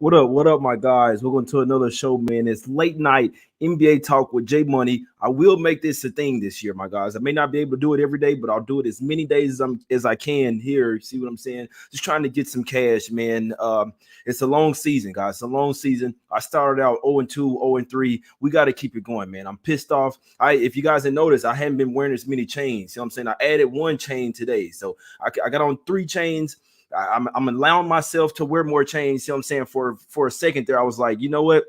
What up, my guys? Welcome to another show, man. It's late night NBA talk with Jay Money. I will make this a thing this year, my guys. I may not be able to do it every day, but I'll do it as many days as I can here. See what I'm saying? Just trying to get some cash, man. It's a long season, guys. It's a long season. I started out 0-2, 0-3. We got to keep it going, man. I'm pissed off. If you guys have noticed, I haven't been wearing as many chains. You know what I'm saying? I added one chain today, so I got on 3 chains. I'm allowing myself to wear more chains. You know what I'm saying? For a second there, I was like, you know what?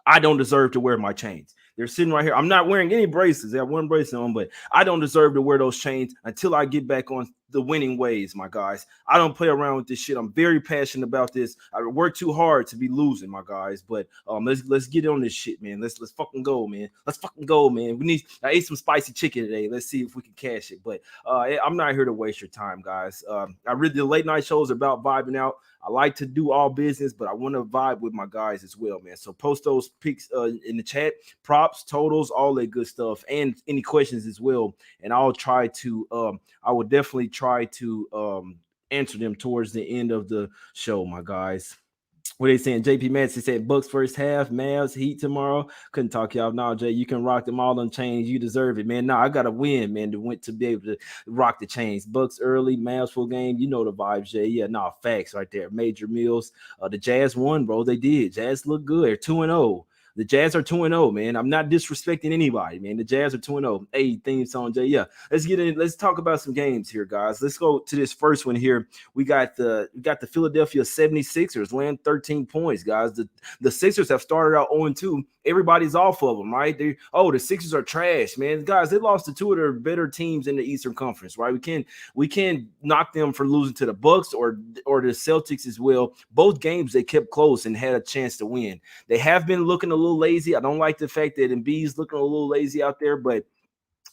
I don't deserve to wear my chains. They're sitting right here. I'm not wearing any bracelets. I have one bracelet on, but I don't deserve to wear those chains until I get back on the winning ways, my guys. I don't play around with this shit. I'm very passionate about this. I work too hard to be losing, my guys. But let's get on this shit, man. Let's fucking go, man. Let's fucking go, man. I ate some spicy chicken today. Let's see if we can cash it. But I'm not here to waste your time, guys. The late night shows are about vibing out. I like to do all business, but I want to vibe with my guys as well, man. So post those pics in the chat, props, totals, all that good stuff, and any questions as well. And I'll try to, I will definitely try to answer them towards the end of the show, my guys. What they saying? JP Madison said Bucks first half, Mavs, Heat tomorrow. Couldn't talk y'all. No, Jay, you can rock them all on chains. You deserve it, man. No, I gotta win, man, to be able to rock the chains. Bucks early, Mavs full game. You know the vibes, Jay. Yeah, no, facts right there. Major Mills. The Jazz won, bro. They did. Jazz look good. They're 2-0. The Jazz are 2-0, man. I'm not disrespecting anybody, man. The Jazz are 2-0. Hey, theme song, Jay. Yeah, let's get in. Let's talk about some games here, guys. Let's go to this first one here. We got the Philadelphia 76ers laying 13 points, guys. The Sixers have started out 0-2. Everybody's off of them, right? The Sixers are trash, man. Guys, they lost to 2 of their better teams in the Eastern Conference, right? We can't knock them for losing to the Bucks or the Celtics as well. Both games they kept close and had a chance to win. They have been looking a little lazy. I don't like the fact that Embiid's looking a little lazy out there, but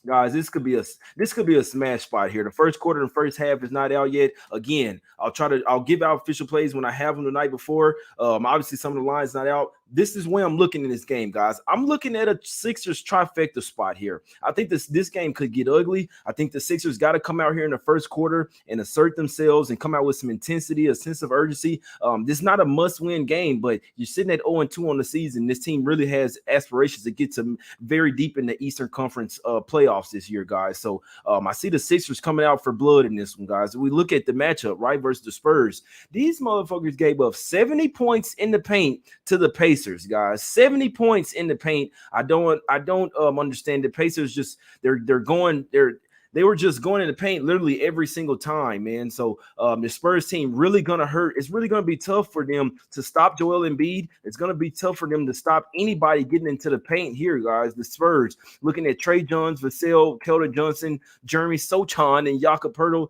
guys, this could be a smash spot here. The first quarter and first half is not out yet. Again, I'll give out official plays when I have them the night before. Obviously some of the lines not out. This is where I'm looking in this game, guys. I'm looking at a Sixers trifecta spot here. I think this game could get ugly. I think the Sixers got to come out here in the first quarter and assert themselves and come out with some intensity, a sense of urgency. This is not a must-win game, but you're sitting at 0-2 on the season. This team really has aspirations to get to very deep in the Eastern Conference playoffs this year, guys. So I see the Sixers coming out for blood in this one, guys. We look at the matchup, right, versus the Spurs. These motherfuckers gave up 70 points in the paint to the Pacers, guys. 70 points in the paint. I don't understand the Pacers. Just they were just going in the paint literally every single time, man. So the Spurs team really gonna hurt. It's really gonna be tough for them to stop Joel Embiid. It's gonna be tough for them to stop anybody getting into the paint here, guys. The Spurs looking at Trey Jones, Vassell, Keldon Johnson, Jeremy Sochan, and Jakob Poeltl.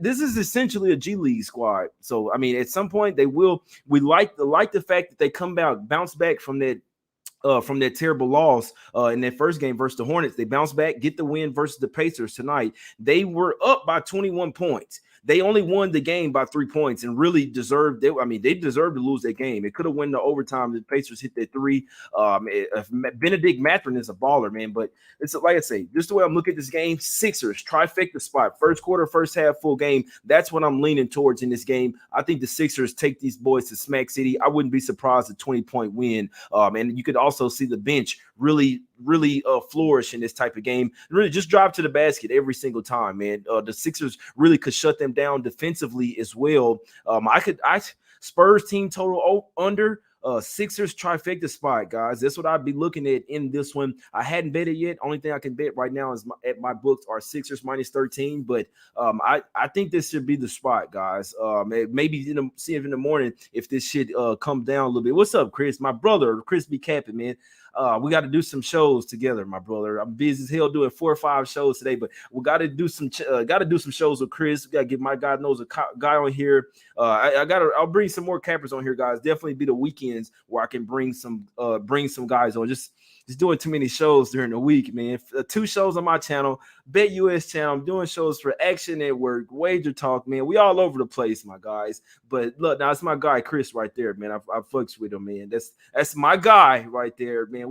This is essentially a G League squad. So I mean, at some point they will. We like the fact that they bounce back from that terrible loss in that first game versus the Hornets. They bounced back, get the win versus the Pacers tonight. They were up by 21 points. They only won the game by 3 points and really deserved. They deserved to lose that game. It could have won the overtime. The Pacers hit that 3. Benedict Mathurin is a baller, man. But it's like I say, just the way I'm looking at this game, Sixers trifecta spot, first quarter, first half, full game. That's what I'm leaning towards in this game. I think the Sixers take these boys to Smack City. I wouldn't be surprised a 20-point win. And you could also see the bench really flourish in this type of game. Really just drive to the basket every single time, man. The Sixers really could shut them down defensively as well. Spurs team total under Sixers trifecta spot, guys. That's what I'd be looking at in this one. I hadn't bet it yet. Only thing I can bet right now is at my books are Sixers minus 13. But I think this should be the spot, guys. Maybe see if in the morning if this shit come down a little bit. What's up, Chris? My brother, Chris B. Capping, man. We got to do some shows together, my brother. I'm busy as hell doing 4 or 5 shows today, but we got to do some shows with Chris. We got to get my God knows a guy on here. I'll bring some more cappers on here, guys. Definitely be the weekends where I can bring some guys on. Just doing too many shows during the week, man. 2 shows on my channel, Bet US channel. I'm doing shows for Action Network, Wager Talk, man. We all over the place, my guys. But look, now it's my guy Chris right there, man. I fucks with him, man. That's my guy right there, man.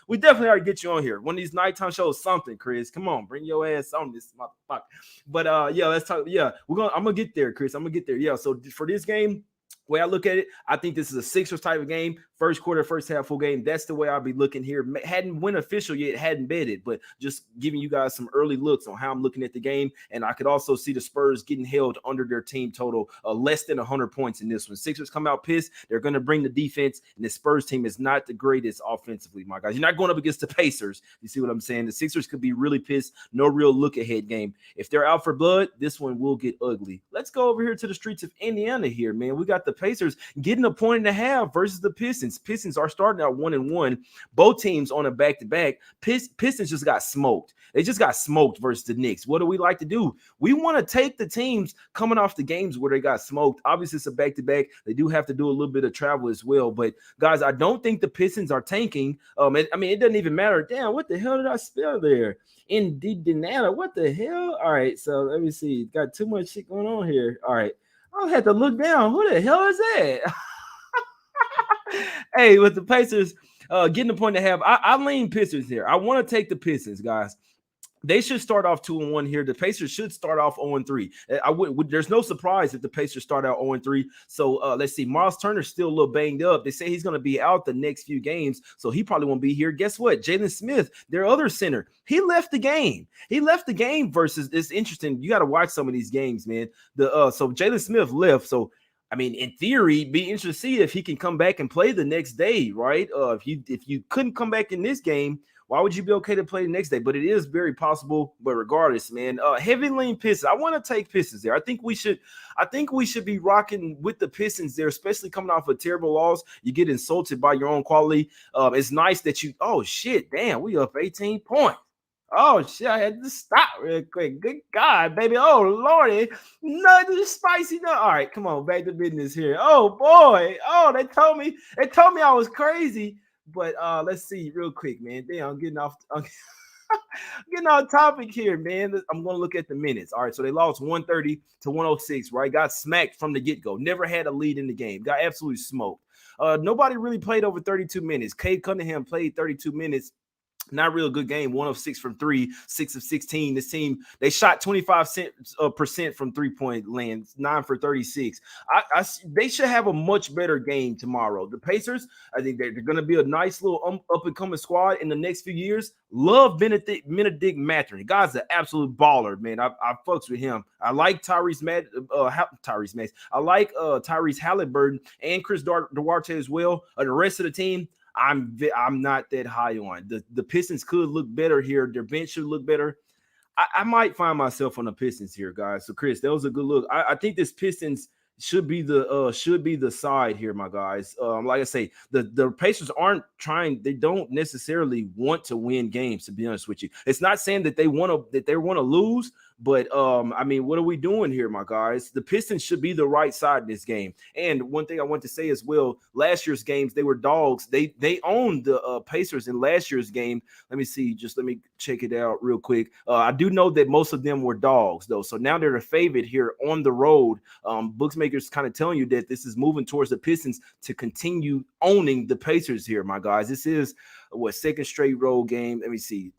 We definitely ought to get you on here. One of these nighttime shows, something, Chris. Come on, bring your ass on this motherfucker. But yeah, let's talk. Yeah, I'm gonna get there, Chris. I'm gonna get there. Yeah, so for this game, way I look at it, I think this is a Sixers type of game. First quarter, first half, full game. That's the way I'll be looking here. Hadn't went official yet, hadn't betted, but just giving you guys some early looks on how I'm looking at the game. And I could also see the Spurs getting held under their team total, less than 100 points in this one. Sixers come out pissed. They're going to bring the defense, and the Spurs team is not the greatest offensively, my guys. You're not going up against the Pacers. You see what I'm saying? The Sixers could be really pissed. No real look-ahead game. If they're out for blood, this one will get ugly. Let's go over here to the streets of Indiana here, man. We got the Pacers getting a point and a half versus the Pistons. Pistons are starting out 1-1. Both teams on a back-to-back. Pistons just got smoked. They just got smoked versus the Knicks. What do we like to do? We want to take the teams coming off the games where they got smoked. Obviously, it's a back-to-back. They do have to do a little bit of travel as well. But, guys, I don't think the Pistons are tanking. It doesn't even matter. Damn, what the hell did I spell there? Indiana. What the hell? All right, so let me see. Got too much shit going on here. All right. I'll have to look down. Who the hell is that? Hey, with the Pacers getting the point to have, I lean Pistons here. I want to take the Pistons, guys. They should start off 2-1 here. The Pacers should start off 0-3. There's no surprise if the Pacers start out 0-3. So let's see. Miles Turner's still a little banged up. They say he's going to be out the next few games, so he probably won't be here. Guess what? Jalen Smith, their other center, he left the game. Versus. It's interesting. You got to watch some of these games, man. So Jalen Smith left. So in theory, be interested to see if he can come back and play the next day, right? If you couldn't come back in this game, why would you be okay to play the next day? But it is very possible. But regardless, man, heavy lean Pistons. I want to take Pistons there. I think we should be rocking with the Pistons there, especially coming off a terrible loss. You get insulted by your own quality. It's nice that we up 18 points. Oh, shit, I had to stop real quick. Good God, baby. Oh, Lordy. Nothing spicy. No. All right, come on, back to business here. Oh, boy. Oh, they told me I was crazy. But let's see real quick, man. Damn, I'm getting off topic here, man. I'm going to look at the minutes. All right, so they lost 130 to 106, right? Got smacked from the get-go. Never had a lead in the game. Got absolutely smoked. Nobody really played over 32 minutes. Cade Cunningham played 32 minutes. Not real good game. 1 of 6 from 3, 6 of 16. This team, they shot 25% from 3-point land, 9 for 36. They should have a much better game tomorrow. The Pacers, I think they're going to be a nice little up-and-coming squad in the next few years. Love Benedict Mathurin. The guy's an absolute baller, man. I fucks with him. I like Tyrese Max. I like Tyrese Halliburton and Chris Duarte as well. The rest of the team, I'm not that high on. The Pistons could look better here. Their bench should look better. I might find myself on the Pistons here, guys. So, Chris, that was a good look. I think this Pistons should be the side here, my guys. Like I say, the Pacers aren't trying. They don't necessarily want to win games. To be honest with you, it's not saying that they want to lose. But what are we doing here, my guys? The Pistons should be the right side in this game. And one thing I want to say as well, last year's games, they were dogs. They owned the Pacers in last year's game. Let me see. Just let me check it out real quick. I do know that most of them were dogs, though. So now they're a favorite here on the road. Bookmakers kind of telling you that this is moving towards the Pistons to continue owning the Pacers here, my guys. This is second straight road game. Let me see.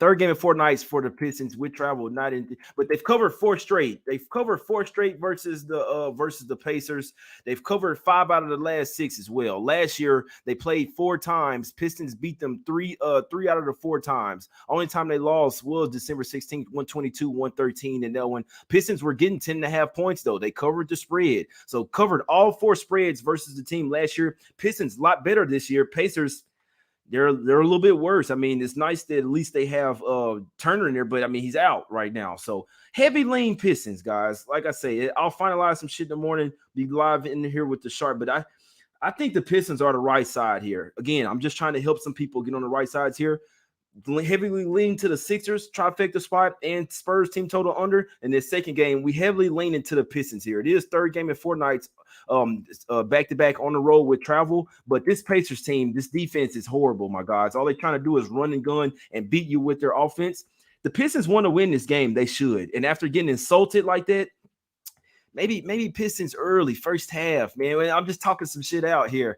Third game in 4 nights for the Pistons with travel, but they've covered 4 straight. They've covered 4 straight versus the Pacers. They've covered 5 out of the last 6 as well. Last year they played 4 times. Pistons beat them 3 out of the 4 times. Only time they lost was December 16th, 122-113 in that one. Pistons were getting 10.5 points though. They covered the spread, so covered all 4 spreads versus the team last year. Pistons a lot better this year. Pacers, they're a little bit worse. It's nice that at least they have Turner in there, but he's out right now. So heavy lean Pistons, guys. Like I say, I'll finalize some shit in the morning, be live in here with the sharp, but I think the Pistons are the right side here. Again, I'm just trying to help some people get on the right sides here. Heavily lean to the Sixers trifecta spot and Spurs team total under. In this second game, we heavily lean into the Pistons here. It is third game in 4 nights, back-to-back on the road with travel. But this Pacers team, this defense is horrible, my guys. All they're trying to do is run and gun and beat you with their offense. The Pistons want to win this game. They should. And after getting insulted like that, maybe Pistons early, first half, man. I'm just talking some shit out here.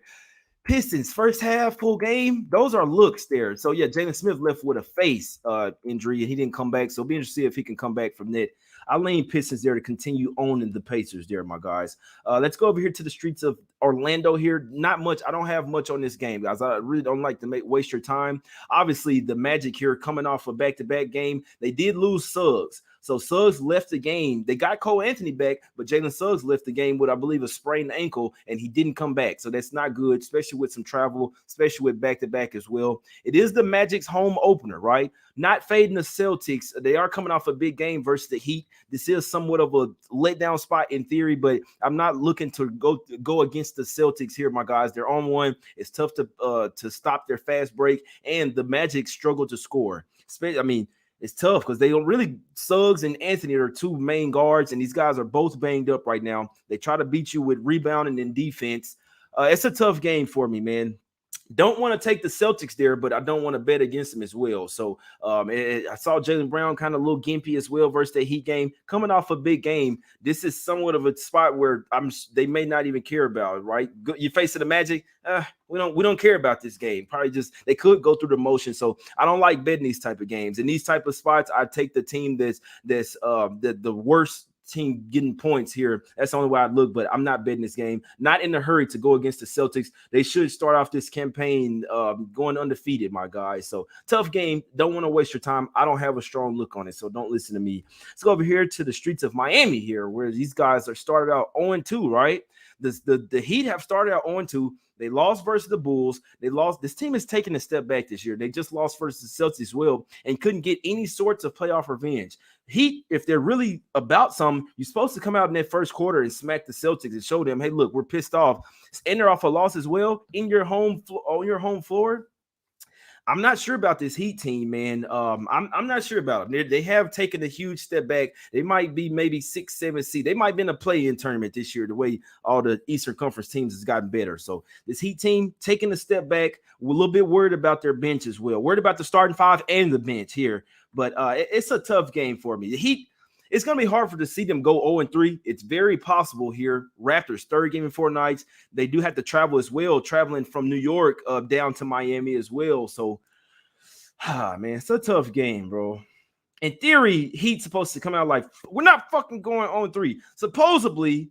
Pistons first half, full game. Those are looks there. So yeah, Jalen Smith left with a face injury and he didn't come back. So it'll be interesting to see if he can come back from that. I lean Pistons there to continue owning the Pacers there, my guys. Let's go over here to the streets of Orlando here. Not much. I don't have much on this game, guys. I really don't like to waste your time. Obviously, the Magic here coming off a back-to-back game. They did lose Suggs. So Suggs left the game. They got Cole Anthony back, but Jalen Suggs left the game with, I believe, a sprained ankle, and he didn't come back. So that's not good, especially with some travel, especially with back-to-back as well. It is the Magic's home opener, right? Not fading the Celtics. They are coming off a big game versus the Heat. This is somewhat of a letdown spot in theory, but I'm not looking to go against the Celtics here, my guys. They're on one. It's tough to stop their fast break, and the Magic struggle to score. I mean, it's tough because they don't really. Suggs and Anthony are two main guards, and these guys are both banged up right now. They try to beat you with rebounding and defense. It's a tough game for me, man. Don't want to take the Celtics there, but I don't want to bet against them as well. So I saw Jaylen Brown kind of a little gimpy as well versus the Heat game. Coming off a big game, this is somewhat of a spot where they may not even care about it, right? You facing the Magic, we don't care about this game. Probably just they could go through the motion. So I don't like betting these type of games. In these type of spots, I take the team that's the worst team getting points here. That's the only way I look, but I'm not betting this game. Not in a hurry to go against the Celtics. They should start off this campaign going undefeated, my guys. So tough game. Don't want to waste your time. I don't have a strong look on it, so don't listen to me. Let's go over here to the streets of Miami here, where these guys are started out 0-2, right? The Heat have started out 0-2. They lost versus the Bulls. They lost. This team is taking a step back this year. They just lost versus the Celtics as well and couldn't get any sorts of playoff revenge. Heat, if they're really about something, you're supposed to come out in that first quarter and smack the Celtics and show them, hey, look, we're pissed off. And they're off a loss as well on your home floor. I'm not sure about this Heat team, man. I'm not sure about them. They have taken a huge step back. They might be maybe 6, 7 seed. They might be in a play-in tournament this year, the way all the Eastern Conference teams has gotten better. So this Heat team taking a step back. We're a little bit worried about their bench as well. Worried about the starting five and the bench here. But it's a tough game for me. The Heat, it's going to be hard to see them go 0-3. It's very possible here. Raptors, third game in 4 nights. They do have to travel as well, traveling from New York down to Miami as well. So, man, it's a tough game, bro. In theory, Heat's supposed to come out like, we're not fucking going 0-3. Supposedly,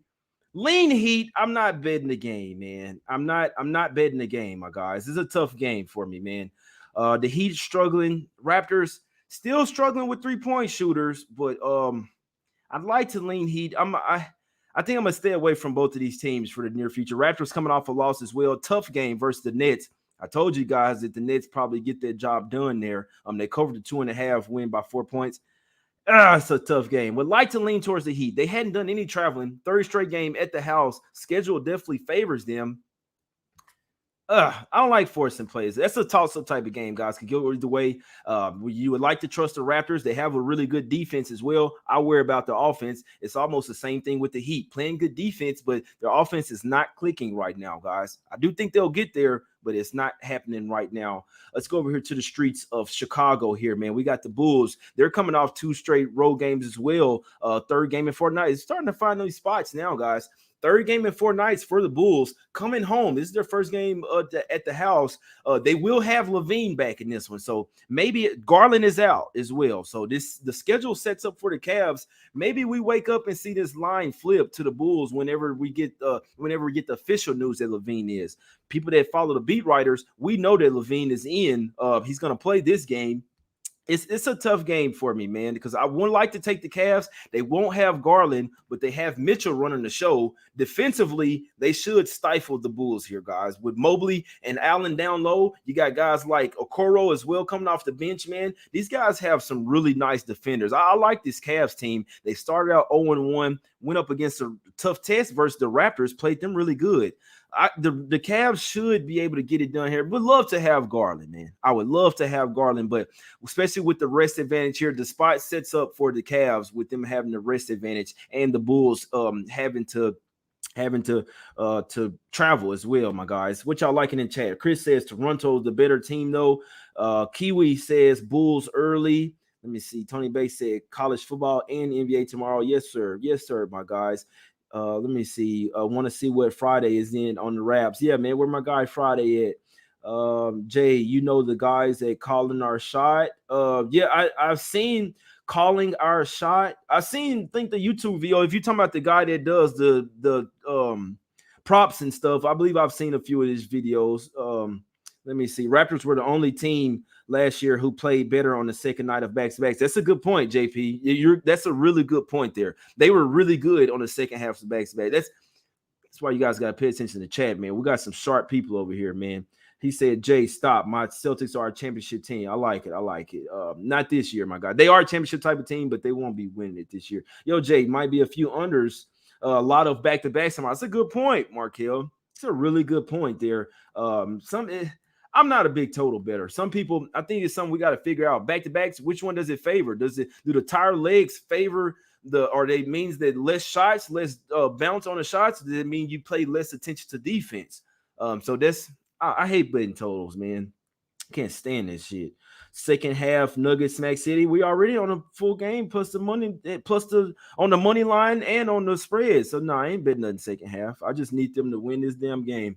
lean Heat. I'm not betting the game, man. I'm not betting the game, my guys. This is a tough game for me, man. The Heat struggling. Raptors still struggling with 3-point shooters, but I'd like to lean Heat. I think I'm gonna stay away from both of these teams for the near future. Raptors coming off a loss as well. Tough game versus the Nets. I told you guys that the Nets probably get their job done there. They covered the 2.5, win by 4 points. It's a tough game. Would like to lean towards the Heat. They hadn't done any traveling. Third straight game at the house. Schedule definitely favors them. I don't like forcing plays. That's a toss-up type of game, guys. Could go either way. You would like to trust the Raptors. They have a really good defense as well. I worry about the offense. It's almost the same thing with the Heat. Playing good defense, but their offense is not clicking right now, guys. I do think they'll get there, but it's not happening right now. Let's go over here to the streets of Chicago here, man. We got the Bulls. They're coming off 2 straight road games as well. Third game in 4 nights. It's starting to find these spots now, guys. Third game in 4 nights for the Bulls coming home. This is their first game at the house. They will have Levine back in this one. So maybe Garland is out as well. So the schedule sets up for the Cavs. Maybe we wake up and see this line flip to the Bulls whenever we get the official news that Levine is. People that follow the beat writers, we know that Levine is in. He's going to play this game. It's a tough game for me, man, because I would like to take the Cavs. They won't have Garland, but they have Mitchell running the show. Defensively, they should stifle the Bulls here, guys. With Mobley and Allen down low, you got guys like Okoro as well coming off the bench, man. These guys have some really nice defenders. I like this Cavs team. They started out 0-1, went up against a tough test versus the Raptors, played them really good. The Cavs should be able to get it done here. Would love to have Garland, man. I would love to have Garland, but especially with the rest advantage here, the spot sets up for the Cavs with them having the rest advantage and the Bulls having to travel as well, my guys. What y'all liking in chat? Chris says Toronto's the better team, though. Kiwi says Bulls early. Let me see. Tony Bay said college football and NBA tomorrow. Yes, sir. Yes, sir, my guys. Let me see. I want to see what Friday is in on the Raps. Yeah, man, where my guy Friday at? Jay, you know the guys that calling our shot. Yeah, I've seen calling our shot. I've seen think the YouTube video. If you're talking about the guy that does the props and stuff, I believe I've seen a few of his videos. Let me see. Raptors were the only team last year who played better on the second night of back-to-backs. That's a good point, JP. That's a really good point there. They were really good on the second half of back-to-back. That's why you guys got to pay attention to the chat, man. We got some sharp people over here, man. He said, Jay, stop. My Celtics are a championship team. I like it. I like it. Not this year, my God. They are a championship type of team, but they won't be winning it this year. Yo, Jay, might be a few unders, a lot of back-to-backs. That's a good point, Markel. It's a really good point there. I'm not a big total better. Some people, I think it's something we got to figure out. Back-to-backs, which one does it favor? Do the tired legs favor or they means that less shots, less bounce on the shots? Does it mean you pay less attention to defense? So I hate betting totals, man. Can't stand this shit. Second half, Nuggets, Smack City. We already on a full game plus the money, on the money line and on the spread. So no, I ain't betting nothing second half. I just need them to win this damn game.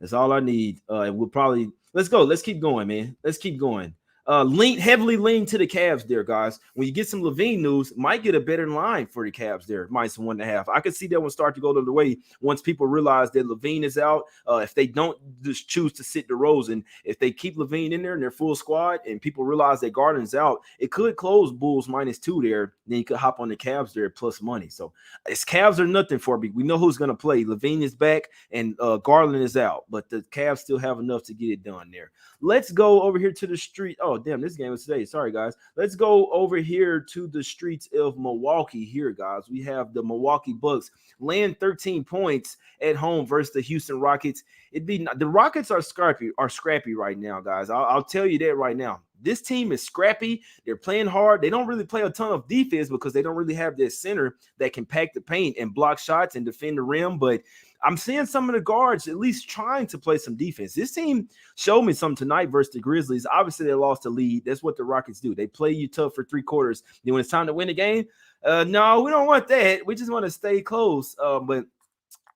That's all I need. We'll probably let's go. Let's keep going, man. Let's keep going. Heavily lean to the Cavs there, guys. When you get some Levine news, might get a better line for the Cavs there, -1.5. I could see that one start to go the other way once people realize that Levine is out. If they don't just choose to sit DeRozan, if they keep Levine in there and their full squad, and people realize that Garland's out, it could close Bulls -2 there. Then you could hop on the Cavs there plus money. So it's Cavs are nothing for me. We know who's going to play. Levine is back and Garland is out, but the Cavs still have enough to get it done there. Let's go over here to the street. Oh, damn, this game is today. Sorry, guys. Let's go over here to the streets of Milwaukee here, guys. We have the Milwaukee Bucks laying 13 points at home versus the Houston Rockets. The Rockets are scrappy right now, guys. I'll tell you that right now. This team is scrappy. They're playing hard. They don't really play a ton of defense because they don't really have that center that can pack the paint and block shots and defend the rim. But I'm seeing some of the guards at least trying to play some defense. This team showed me something tonight versus the Grizzlies. Obviously, they lost the lead. That's what the Rockets do. They play you tough for 3 quarters. Then when it's time to win the game, no, we don't want that. We just want to stay close. But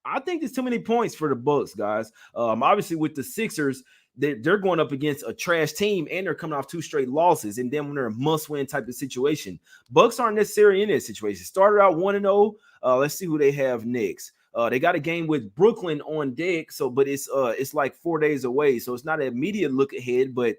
I think there's too many points for the Bucks, guys. Obviously, with the Sixers, they're going up against a trash team and they're coming off 2 straight losses. And then when they're a must-win type of situation, Bucks aren't necessarily in that situation. Started out 1-0. Let's see who they have next. They got a game with Brooklyn on deck, but it's like 4 days away, so it's not an immediate look ahead. But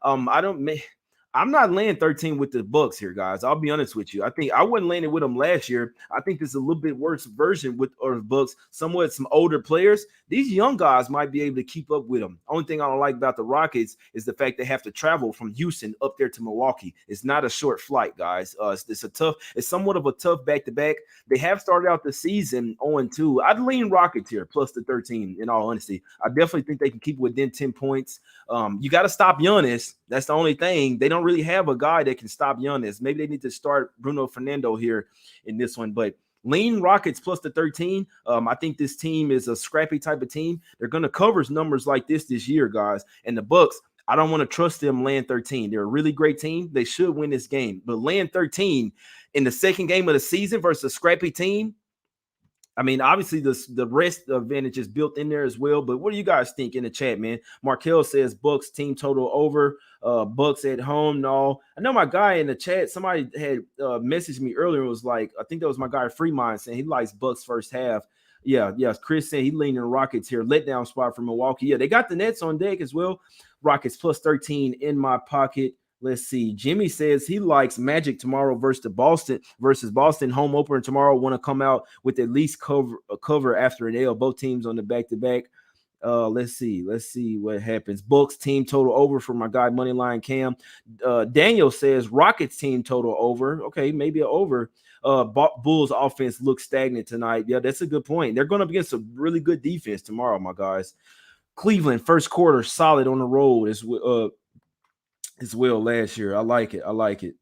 I'm not laying 13 with the Bucks here, guys. I'll be honest with you. I think I wasn't laying it with them last year. I think there's a little bit worse version with the Bucks, somewhat some older players. These young guys might be able to keep up with them. Only thing I don't like about the Rockets is the fact they have to travel from Houston up there to Milwaukee. It's not a short flight, guys. It's somewhat of a tough back-to-back. They have started out the season 0-2. I'd lean Rockets here, plus the 13, in all honesty. I definitely think they can keep within 10 points. You got to stop Giannis. That's the only thing. They don't really have a guy that can stop Giannis. Maybe they need to start Bruno Fernando here in this one, but lean Rockets plus the 13. I think this team is a scrappy type of team. They're going to cover numbers like this year, guys. And the Bucks, I don't want to trust them laying 13. They're a really great team. They should win this game. But laying 13 in the second game of the season versus a scrappy team, I mean, obviously the rest advantage is built in there as well. But what do you guys think in the chat, man? Markel says Bucks team total over. Bucks at home. No, I know my guy in the chat. Somebody had messaged me earlier. It was like, I think that was my guy Fremont saying he likes Bucks first half. Yeah. Chris said he leaning Rockets here. Letdown spot for Milwaukee. Yeah, they got the Nets on deck as well. Rockets plus 13 in my pocket. Let's see. Jimmy says he likes Magic tomorrow versus Boston home opener tomorrow. Want to come out with at least cover after an L. Both teams on the back-to-back. Let's see what happens. Bucks team total over for my guy Moneyline Cam. Daniel says Rockets team total over. Okay, maybe an over. Bulls offense looks stagnant tonight. Yeah, that's a good point. They're going up against a really good defense tomorrow, my guys. Cleveland first quarter solid on the road as well last year. I like it.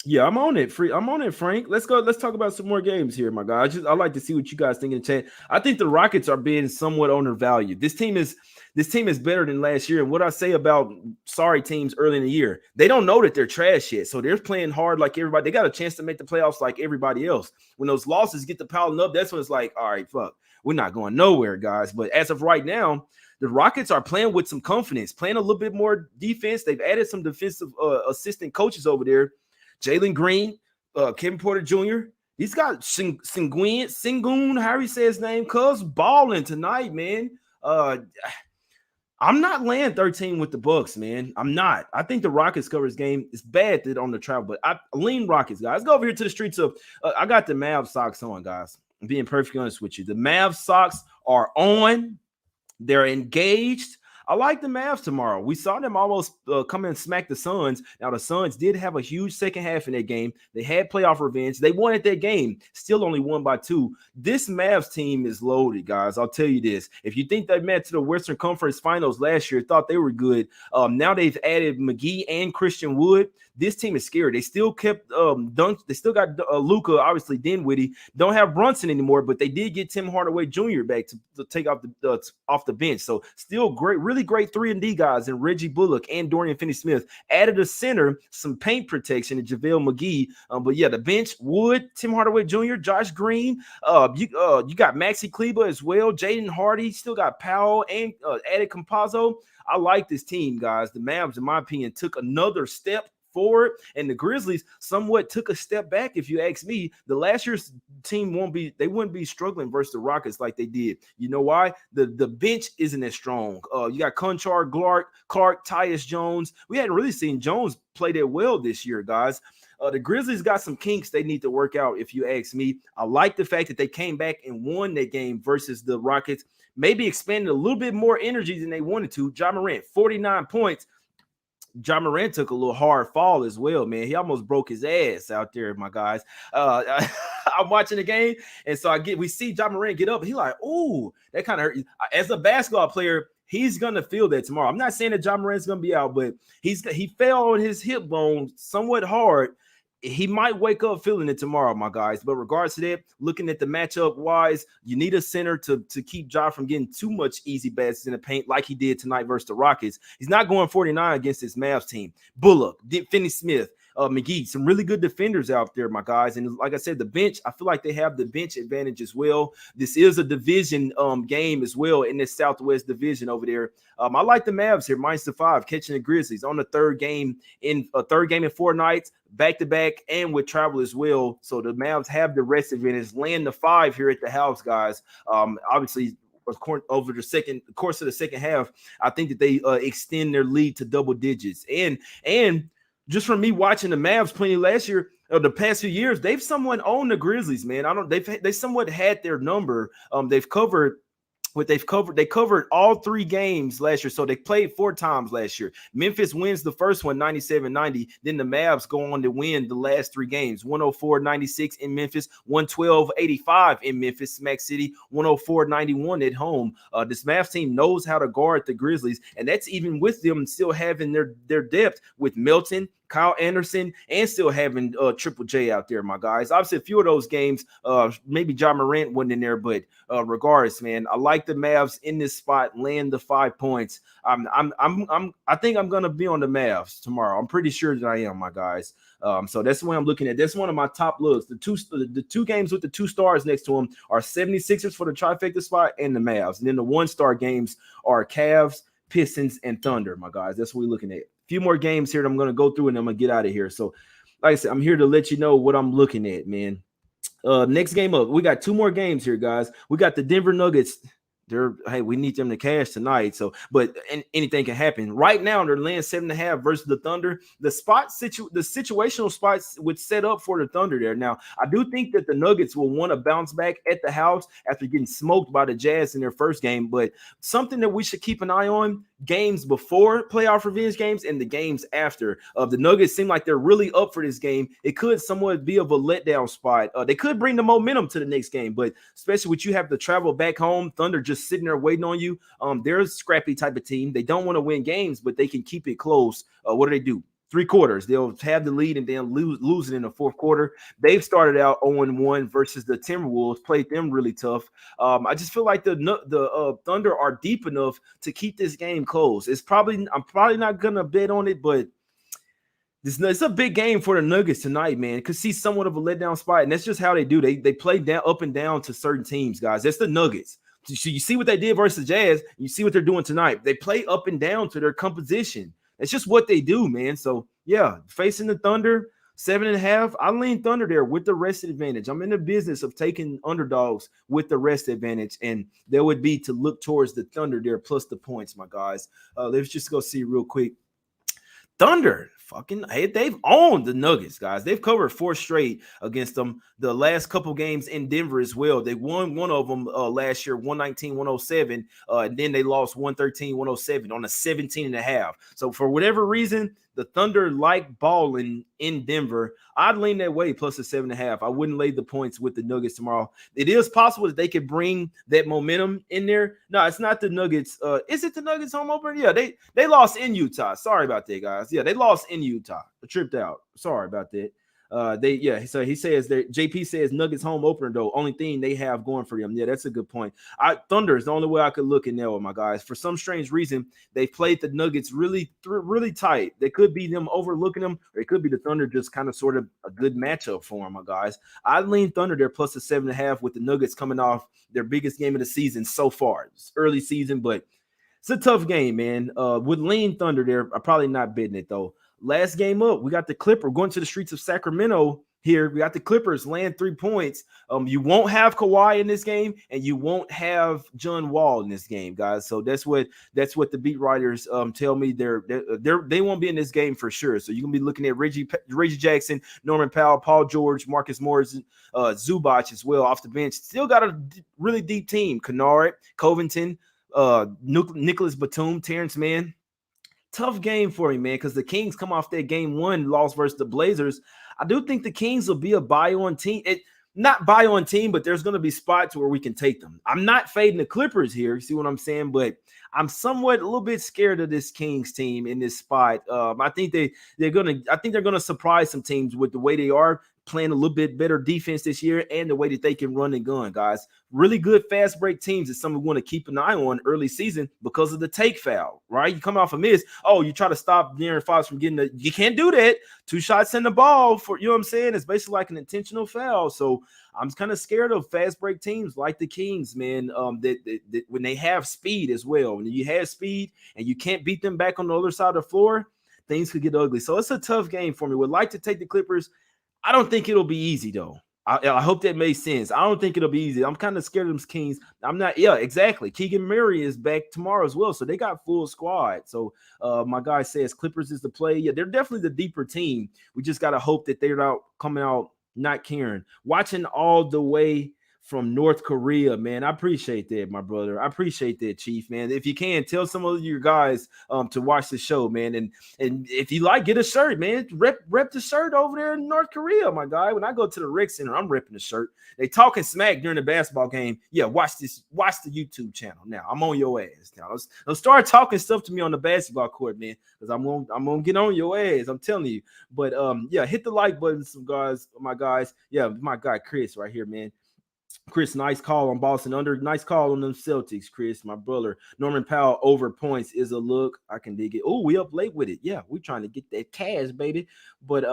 Yeah, I'm on it. I'm on it, Frank. Let's go. Let's talk about some more games here, my guy. I like to see what you guys think in the chat. I think the Rockets are being somewhat undervalued. This team is better than last year. And what I say about sorry teams early in the year, they don't know that they're trash yet. So they're playing hard like everybody. They got a chance to make the playoffs like everybody else. When those losses get to piling up, that's when it's like, all right, fuck, we're not going nowhere, guys. But as of right now, the Rockets are playing with some confidence, playing a little bit more defense. They've added some defensive assistant coaches over there. Jalen Green, Kevin Porter Jr. He's got Sengun, however you say his name, cuz balling tonight, man. I'm not laying 13 with the Bucks, man. I'm not. I think the Rockets cover this game. It's bad that on the travel, but I lean Rockets, guys. Let's go over here to the streets of. I got the Mavs socks on, guys. I'm being perfectly honest with you. The Mavs socks are on. They're engaged. I like the Mavs tomorrow. We saw them almost come and smack the Suns. Now, the Suns did have a huge second half in that game. They had playoff revenge. They won at that game. Still only won by 2. This Mavs team is loaded, guys. I'll tell you this. If you think they met to the Western Conference Finals last year, thought they were good, now they've added McGee and Christian Wood. This team is scary. They still kept Dunk. They still got Luka, obviously Dinwiddie. Don't have Brunson anymore, but they did get Tim Hardaway Jr. back to take off the bench. So still great, really great 3-and-D guys, and Reggie Bullock and Dorian Finney-Smith. Added a center, some paint protection, and JaVale McGee. But yeah, the bench: Wood, Tim Hardaway Jr., Josh Green. You got Maxi Kleber as well. Jaden Hardy. Still got Powell and added Campazzo. I like this team, guys. The Mavs, in my opinion, took another step forward, and the Grizzlies somewhat took a step back. If you ask me, the last year's team wouldn't be struggling versus the Rockets like they did. You know why? The bench isn't as strong. You got Conchar, Clark, Tyus Jones. We hadn't really seen Jones play that well this year, guys. The Grizzlies got some kinks they need to work out, if you ask me. I like the fact that they came back and won that game versus the Rockets. Maybe expanded a little bit more energy than they wanted to. Ja Morant, 49 points. Ja Morant took a little hard fall as well, man. He almost broke his ass out there, my guys. I'm watching the game, and so we see Ja Morant get up. He like, ooh, that kind of hurt. As a basketball player, he's gonna feel that tomorrow. I'm not saying that Ja Morant's gonna be out, but he fell on his hip bone somewhat hard. He might wake up feeling it tomorrow, my guys. But regards to that, looking at the matchup wise, you need a center to keep Ja from getting too much easy baskets in the paint like he did tonight versus the Rockets. He's not going 49 against this Mavs team. Bullock, Finney-Smith, McGee, some really good defenders out there, my guys. And like I said, the bench, I feel like they have the bench advantage as well. This is a division game as well in this Southwest division over there. I like the Mavs here, -5, catching the Grizzlies on the third game in 4 nights, back-to-back, and with travel as well. So the Mavs have the rest advantage, laying the 5 here at the house, guys. Obviously, over the course of the second half, I think that they extend their lead to double digits. And just from me watching the Mavs playing last year, the past few years, they've somewhat owned the Grizzlies, man. They somewhat had their number. They covered all 3 games last year. So they played 4 times last year. Memphis wins the first one, 97-90. Then the Mavs go on to win the last 3 games, 104-96 in Memphis, 112-85 in Memphis, Smack City, 104-91 at home. This Mavs team knows how to guard the Grizzlies, and that's even with them still having their depth with Melton, Kyle Anderson, and still having Triple J out there, my guys. Obviously, a few of those games, maybe Ja Morant wasn't in there, but regardless, man, I like the Mavs in this spot, laying the 5 points. I think I'm gonna be on the Mavs tomorrow. I'm pretty sure that I am, my guys. So that's the way I'm looking at. That's one of my top looks. The two games with the 2 stars next to them are 76ers for the trifecta spot and the Mavs. And then the 1-star games are Cavs, Pistons, and Thunder, my guys. That's what we're looking at. Few more games here that I'm going to go through, and I'm going to get out of here. So, like I said, I'm here to let you know what I'm looking at, man. Next game up, we got 2 more games here, guys. We got the Denver Nuggets. Hey, we need them to cash tonight. So, but anything can happen. Right now, they're laying 7.5 versus the Thunder. The situational spots would set up for the Thunder there. Now, I do think that the Nuggets will want to bounce back at the house after getting smoked by the Jazz in their first game. But something that we should keep an eye on: games before playoff revenge games and the games after. The Nuggets seem like they're really up for this game. It could somewhat be of a letdown spot. They could bring the momentum to the next game, but especially with you have to travel back home, Thunder just sitting there waiting on you. They're a scrappy type of team. They don't want to win games, but they can keep it close. What do? 3 quarters. They'll have the lead and then lose it in the 4th quarter. They've started out 0-1 versus the Timberwolves, played them really tough. I just feel like the Thunder are deep enough to keep this game close. I'm probably not gonna bet on it, but it's a big game for the Nuggets tonight, man. Could see somewhat of a letdown spot, and that's just how they do. They play down up and down to certain teams, guys. That's the Nuggets. So you see what they did versus Jazz. You see what they're doing tonight. They play up and down to their composition. It's just what they do, man. So yeah, facing the Thunder, 7.5. I lean Thunder there with the rest advantage. I'm in the business of taking underdogs with the rest advantage, and there would be to look towards the Thunder there plus the points, my guys. Let's just go see real quick. Thunder, they've owned the Nuggets, guys. They've covered 4 straight against them. The last couple games in Denver as well. They won one of them last year, 119-107. And then they lost 113-107 on a 17.5. So for whatever reason, the Thunder like balling in Denver. I'd lean that way plus a 7.5. I wouldn't lay the points with the Nuggets tomorrow. It is possible that they could bring that momentum in there. No, it's not the Nuggets. Is it the Nuggets home opener? Yeah, they lost in Utah. Sorry about that, guys. Yeah, they lost in Utah. Tripped out. Sorry about that. So he says that JP says Nuggets home opener though. Only thing they have going for them. Yeah, that's a good point. Thunder is the only way I could look in there with my guys. For some strange reason, they played the Nuggets really tight. They could be them overlooking them, or it could be the Thunder just kind of sort of a good matchup for them, my guys. I lean Thunder there plus a 7.5 with the Nuggets coming off their biggest game of the season so far. It's early season, but it's a tough game, man. With lean Thunder there, I'm probably not betting it though. Last game up, we got the Clippers going to the streets of Sacramento here. We got the Clippers laying 3 points. You won't have Kawhi in this game, and you won't have John Wall in this game, guys. So that's what the beat writers tell me. They won't be in this game for sure. So you're gonna be looking at Reggie Jackson, Norman Powell, Paul George, Marcus Morris, Zubac as well off the bench. Still got a really deep team: Kennard, Covington, Nicholas Batum, Terrence Mann. Tough game for me, man, because the Kings come off that game 1 loss versus the Blazers. I do think the Kings will be a buy-on team. Not buy-on team, but there's going to be spots where we can take them. I'm not fading the Clippers here. You see what I'm saying? But I'm somewhat a little bit scared of this Kings team in this spot. I think they're gonna surprise some teams with the way they are playing a little bit better defense this year and the way that they can run and gun, guys. Really good fast break teams is something we want to keep an eye on early season because of the take foul, right? You come off a miss. Oh, you try to stop De'Aaron Fox from getting you can't do that. 2 shots in the ball you know what I'm saying? It's basically like an intentional foul. So I'm kind of scared of fast break teams like the Kings, man, that when they have speed as well. When you have speed and you can't beat them back on the other side of the floor, things could get ugly. So it's a tough game for me. Would like to take the Clippers. I don't think it'll be easy, though. I hope that makes sense. I don't think it'll be easy. I'm kind of scared of them Kings. I'm not. Yeah, exactly. Keegan Murray is back tomorrow as well, so they got full squad. So my guy says Clippers is the play. Yeah, they're definitely the deeper team. We just got to hope that they're not coming out not caring. Watching all the way from North Korea, man. I appreciate that, my brother. I appreciate that, Chief, man. If you can, tell some of your guys to watch the show, man. And if you like, get a shirt, man. Rep the shirt over there in North Korea, my guy. When I go to the rec center, I'm repping the shirt. They talking smack during the basketball game. Yeah, watch the YouTube channel. Now, I'm on your ass. Now, let's start talking stuff to me on the basketball court, man, because I'm gonna get on your ass. I'm telling you. But yeah, hit the like button, some guys, my guys. Yeah, my guy Chris right here, man. Chris, nice call on Boston under. Nice call on them Celtics, Chris, my brother. Norman Powell over points is a look. I can dig it. Oh, we up late with it. Yeah, we trying to get that cash, baby. But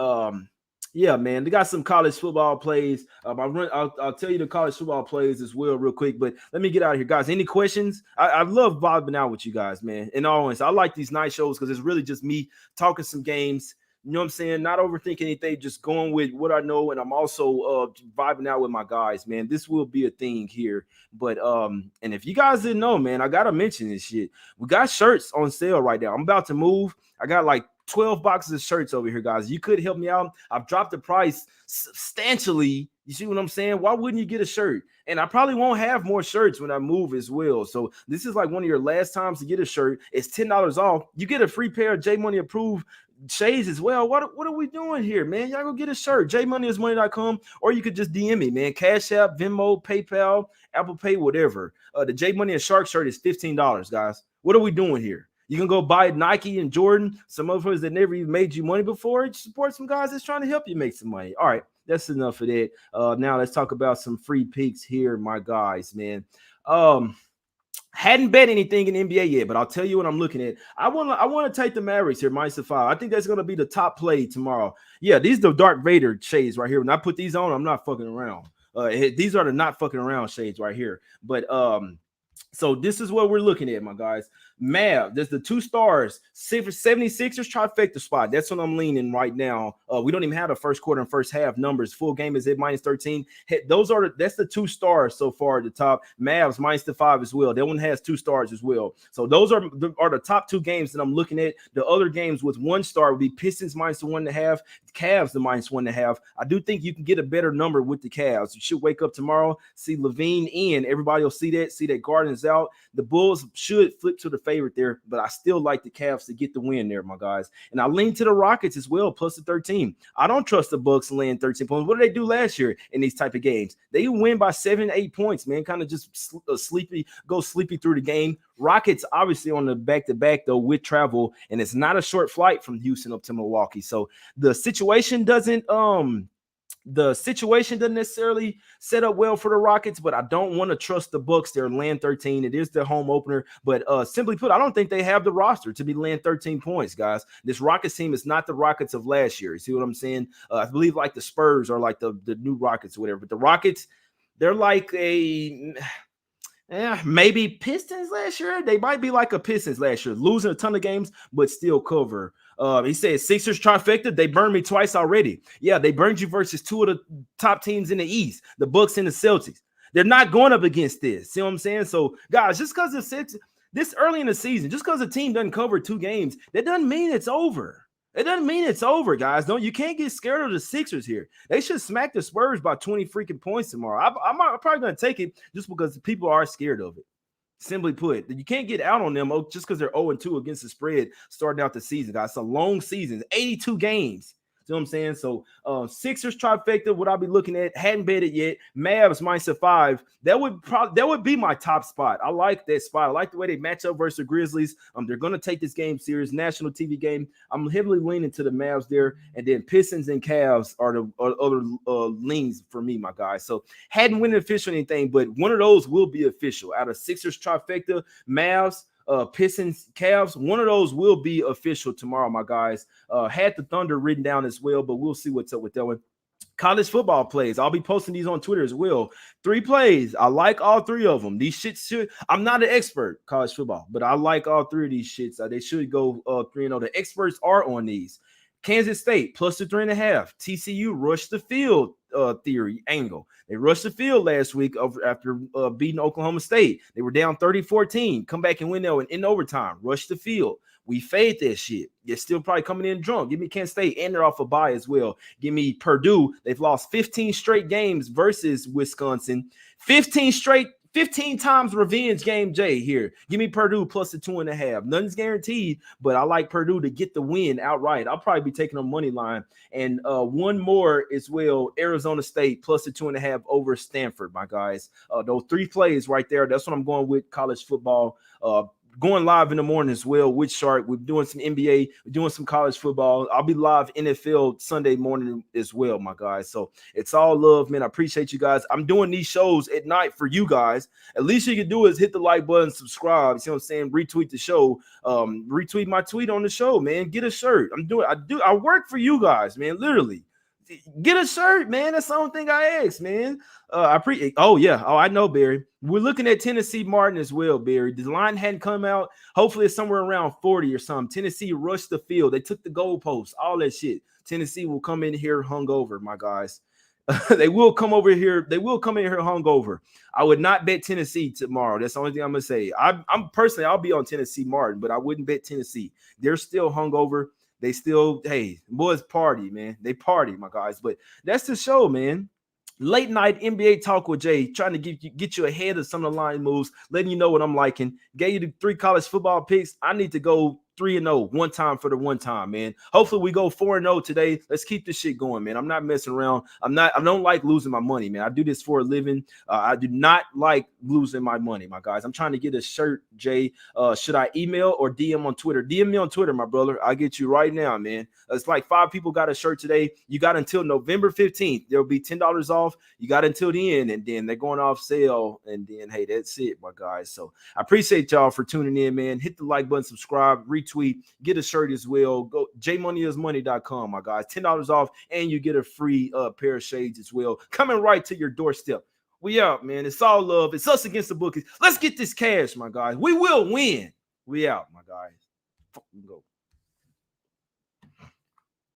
yeah, man, they got some college football plays. I'll tell you the college football plays as well real quick. But let me get out of here, guys. Any questions? I love vibing out with you guys, man. In all honesty, I like these night shows because it's really just me talking some games. You know what I'm saying? Not overthinking anything, just going with what I know. And I'm also vibing out with my guys, man. This will be a thing here. But and if you guys didn't know, man, I gotta mention this shit. We got shirts on sale right now. I'm about to move. I got like 12 boxes of shirts over here, guys. You could help me out. I've dropped the price substantially. You see what I'm saying? Why wouldn't you get a shirt? And I probably won't have more shirts when I move as well. So this is like one of your last times to get a shirt. It's $10 off. You get a free pair of J Money approved shades as well. What are we doing here, man? Y'all go get a shirt. JMoneyIsMoney.com, or you could just DM me, man. Cash App, Venmo, PayPal, Apple Pay, whatever. The J Money and Shark shirt is $15, guys. What are we doing here? You can go buy Nike and Jordan, some of us that never even made you money before. Support some guys that's trying to help you make some money. All right, that's enough of that. Now let's talk about some free picks here, my guys, man. Hadn't bet anything in NBA yet, but I'll tell you what I'm looking at. I want to take the Mavericks here, -5. I think that's going to be the top play tomorrow. Yeah, these are the Darth Vader shades right here. When I put these on, I'm not fucking around. These are the not fucking around shades right here. But So this is what we're looking at, my guys. There's the two stars, 76ers trifecta spot. That's what I'm leaning right now. We don't even have the first quarter and first half numbers. Full game is at -13. That's the two stars so far at the top. Mavs -5 as well. That one has two stars as well. So those are the top two games that I'm looking at. The other games with one star would be Pistons -1.5, Cavs the -1.5. I do think you can get a better number with the Cavs. You should wake up tomorrow, see Levine in. Everybody will see that Garden's out. The Bulls should flip to the favorite there, but I still like the Cavs to get the win there, my guys. And I lean to the Rockets as well, plus the 13. I don't trust the Bucks laying 13 points. What did they do last year in these type of games? They win by 7, 8 points, man. Kind of just sleepy through the game. Rockets obviously on the back-to-back, though, with travel, and it's not a short flight from Houston up to Milwaukee. So the situation doesn't necessarily set up well for the Rockets, but I don't want to trust the Bucks. They're laying 13. It is their home opener, but simply put, I don't think they have the roster to be laying 13 points, guys. This Rockets team is not the Rockets of last year. You see what I'm saying? I believe like the Spurs are like the new Rockets or whatever, but the Rockets, they're like maybe Pistons last year. They might be like a Pistons last year, losing a ton of games, but still cover. He said Sixers trifecta. They burned me twice already. Yeah, they burned you versus two of the top teams in the East, the Bucks and the Celtics. They're not going up against this. See what I'm saying? So, guys, just because this early in the season, just because a team doesn't cover 2 games, that doesn't mean it's over. It doesn't mean it's over, guys. You can't get scared of the Sixers here. They should smack the Spurs by 20 freaking points tomorrow. I'm probably going to take it just because people are scared of it. Simply put, you can't get out on them just because they're 0-2 against the spread starting out the season, guys. It's a long season, 82 games. See what I'm saying? So Sixers trifecta, what I'll be looking at, hadn't bet it yet. Mavs -5. That would be my top spot. I like that spot. I like the way they match up versus the Grizzlies. They're gonna take this game serious, national TV game. I'm heavily leaning to the Mavs there, and then Pistons and Cavs are the other leans for me, my guys. So hadn't win official anything, but one of those will be official. Out of Sixers trifecta, Mavs, Pistons, Cavs, one of those will be official tomorrow, my guys. Had the Thunder written down as well, but we'll see what's up with that one. College football plays. I'll be posting these on Twitter as well. 3 plays. I like all 3 of them. These shits I'm not an expert college football, but I like all 3 of these shits. They should go 3-0. The experts are on these. Kansas State plus the 3.5. TCU rushed the field theory angle. They rushed the field last week after beating Oklahoma State. They were down 30-14. Come back and win that in overtime. Rush the field. We fade that shit. You're still probably coming in drunk. Give me Kansas State, and they're off a bye as well. Give me Purdue. They've lost 15 straight games versus Wisconsin. 15 times revenge game, Jay, here. Give me Purdue plus the 2.5. Nothing's guaranteed, but I like Purdue to get the win outright. I'll probably be taking a money line. And one more as well, Arizona State plus the 2.5 over Stanford, my guys. Those 3 plays right there. That's what I'm going with college football. Going live in the morning as well with Shark. We're doing some NBA. We're doing some college football. I'll be live NFL Sunday morning as well, my guys. So it's all love, man. I appreciate you guys. I'm doing these shows at night for you guys. At least you can do is hit the like button, subscribe. You see what I'm saying? Retweet the show. Retweet my tweet on the show, man. Get a shirt. I work for you guys, man. Literally. Get a shirt, man. That's the only thing I ask, man. I appreciate. Oh, yeah. Oh, I know, Barry. We're looking at Tennessee Martin as well, Barry. The line hadn't come out. Hopefully, it's somewhere around 40 or something. Tennessee rushed the field. They took the goalposts, all that shit. Tennessee will come in here hungover, my guys. They will come over here. They will come in here hungover. I would not bet Tennessee tomorrow. That's the only thing I'm gonna say. I'm personally, I'll be on Tennessee Martin, but I wouldn't bet Tennessee. They're still hungover. They still, hey, boys party, man. They party, my guys. But that's the show, man. Late night NBA talk with Jay, trying to get you ahead of some of the line moves, letting you know what I'm liking. Gave you the 3 college football picks. I need to go 3-0 one time for the one time, man. Hopefully we go 4-0 today. Let's keep this shit going, man. I'm not messing around. I don't like losing my money, man. I do this for a living. I do not like losing my money, my guys. I'm trying to get a shirt, Jay. Should I email or DM on Twitter? DM me on Twitter, my brother. I'll get you right now, man. It's like 5 people got a shirt today. You got until November 15th. There'll be $10 off. You got until the end, and then they're going off sale. And then, hey, that's it, my guys. So I appreciate y'all for tuning in, man. Hit the like button, subscribe, retweet, get a shirt as well. Go jmoneyismoney.com, my guys. $10 off, and you get a free pair of shades as well, coming right to your doorstep. We out, man. It's all love. It's us against the bookies. Let's get this cash, my guys. We will win. We out, my guys. Fucking go.